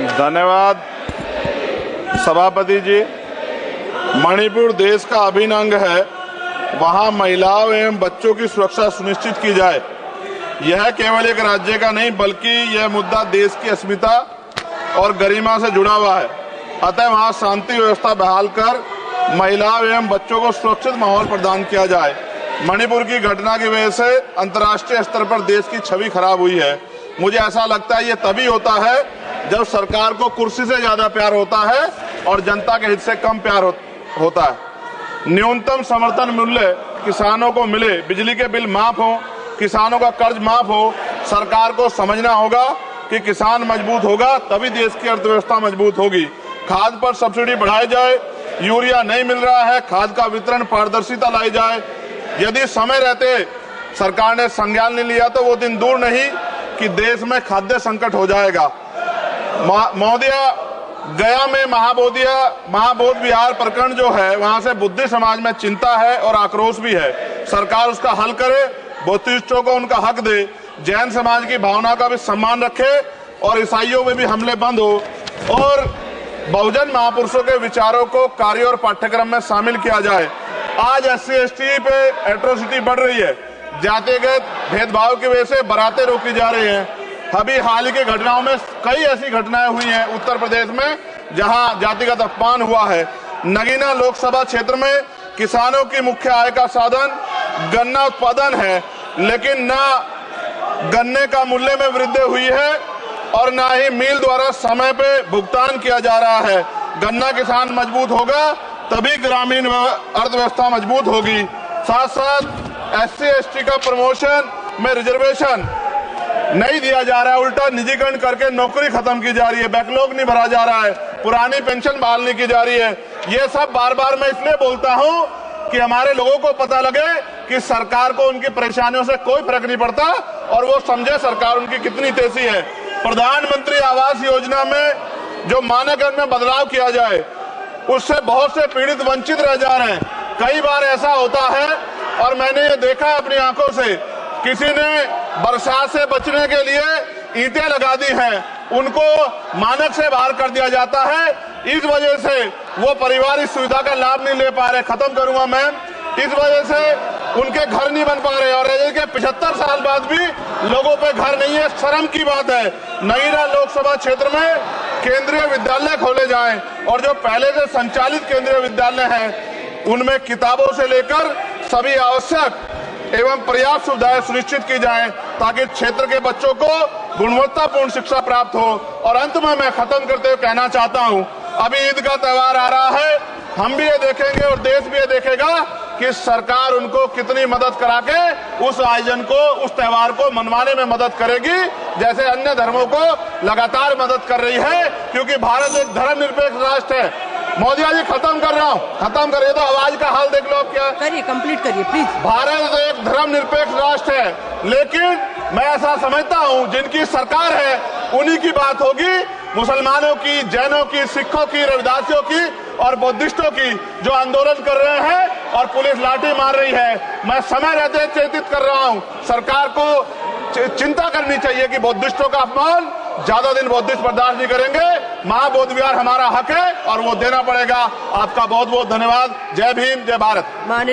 धन्यवाद सभापति जी। मणिपुर देश का अभिन्न अंग है, वहां महिलाओं एवं बच्चों की सुरक्षा सुनिश्चित की जाए। यह केवल एक राज्य का नहीं बल्कि यह मुद्दा देश की अस्मिता और गरिमा से जुड़ा हुआ है। अतः वहां शांति व्यवस्था बहाल कर महिलाओं एवं बच्चों को सुरक्षित माहौल प्रदान किया जाए। मणिपुर की घटना की वजह से अंतर्राष्ट्रीय स्तर पर देश की छवि खराब हुई है। मुझे ऐसा लगता है ये तभी होता है जब सरकार को कुर्सी से ज्यादा प्यार होता है और जनता के हित से कम प्यार होता है। न्यूनतम समर्थन मूल्य किसानों को मिले, बिजली के बिल माफ हो, किसानों का कर्ज माफ हो। सरकार को समझना होगा कि किसान मजबूत होगा तभी देश की अर्थव्यवस्था मजबूत होगी। खाद पर सब्सिडी बढ़ाई जाए, यूरिया नहीं मिल रहा है, खाद का वितरण पारदर्शिता लाई जाए। यदि समय रहते सरकार ने संज्ञान नहीं लिया तो वो दिन दूर नहीं कि देश में खाद्य संकट हो जाएगा। महोदय, गया में महाबोध विहार प्रकरण जो है, वहां से बुद्ध समाज में चिंता है और आक्रोश भी है। सरकार उसका हल करे, बौद्धिस्टों को उनका हक दे, जैन समाज की भावना का भी सम्मान रखे और ईसाइयों में भी हमले बंद हो और बहुजन महापुरुषों के विचारों को कार्य और पाठ्यक्रम में शामिल किया जाए। आज SC/ST पे एट्रोसिटी बढ़ रही है, जातिगत भेदभाव की वजह से बारातें रोकी जा रही हैं। अभी हाल ही की घटनाओं में कई ऐसी घटनाएं हुई हैं उत्तर प्रदेश में जहां जातिगत अपमान हुआ है। नगीना लोकसभा क्षेत्र में किसानों की मुख्य आय का साधन गन्ना उत्पादन है, लेकिन न गन्ने का मूल्य में वृद्धि हुई है और न ही मिल द्वारा समय पे भुगतान किया जा रहा है। गन्ना किसान मजबूत होगा तभी ग्रामीण अर्थव्यवस्था मजबूत होगी। साथ साथ SC/ST का प्रमोशन में रिजर्वेशन नहीं दिया जा रहा है, उल्टा निजीकरण करके नौकरी खत्म की जा रही है, बैकलॉग नहीं भरा जा रहा है, पुरानी पेंशन बहाल नहीं की जा रही है। ये सब बार बार मैं इसलिए बोलता हूं कि हमारे लोगों को पता लगे कि सरकार को उनकी परेशानियों से कोई फर्क नहीं पड़ता और वो समझे सरकार उनकी कितनी तेजी है। प्रधानमंत्री आवास योजना में जो मानक में बदलाव किया जाए, उससे बहुत से पीड़ित वंचित रह जा रहे हैं। कई बार ऐसा होता है और मैंने ये देखा अपनी आंखों से, किसी ने बरसात से बचने के लिए ईंटें लगा दी हैं, उनको मानक से बाहर कर दिया जाता है। इस वजह से वो परिवार इस सुविधा का लाभ नहीं ले पा रहे। खत्म करूंगा मैं। इस वजह से उनके घर नहीं बन पा रहे और के 75 साल बाद भी लोगों पे घर नहीं है। शर्म की बात है। नगीना लोकसभा क्षेत्र में केंद्रीय विद्यालय खोले जाएं और जो पहले से संचालित केंद्रीय विद्यालय हैं उनमें किताबों से लेकर सभी आवश्यक एवं पर्याप्त सुविधाएं सुनिश्चित की जाएं ताकि क्षेत्र के बच्चों को गुणवत्तापूर्ण शिक्षा प्राप्त हो। और अंत में मैं खत्म करते हुए कहना चाहता हूं, अभी ईद का त्योहार आ रहा है, हम भी ये देखेंगे और देश भी ये देखेगा कि सरकार उनको कितनी मदद करा के उस आयोजन को, उस त्योहार को मनवाने में मदद करेगी, जैसे अन्य धर्मों को लगातार मदद कर रही है, क्योंकि भारत एक धर्मनिरपेक्ष राष्ट्र है। मोदी जी, खत्म कर रहा हूँ, खत्म करिए तो आवाज का हाल देख लो आप क्या करिए, कंप्लीट करिए प्लीज। भारत एक धर्मनिरपेक्ष राष्ट्र है, लेकिन मैं ऐसा समझता हूँ जिनकी सरकार है उन्हीं की बात होगी। मुसलमानों की, जैनों की, सिखों की, रविदासियों की और बुद्धिस्टों की जो आंदोलन कर रहे हैं और पुलिस लाठी मार रही है, मैं समय रहते चेतित कर रहा हूँ। सरकार को चिंता करनी चाहिए कि बुद्धिस्टों का अपमान ज्यादा दिन बुद्धिस्ट बर्दाश्त नहीं करेंगे। महाबोध विहार हमारा हक है और वो देना पड़ेगा। आपका बहुत बहुत धन्यवाद। जय भीम, जय भारत।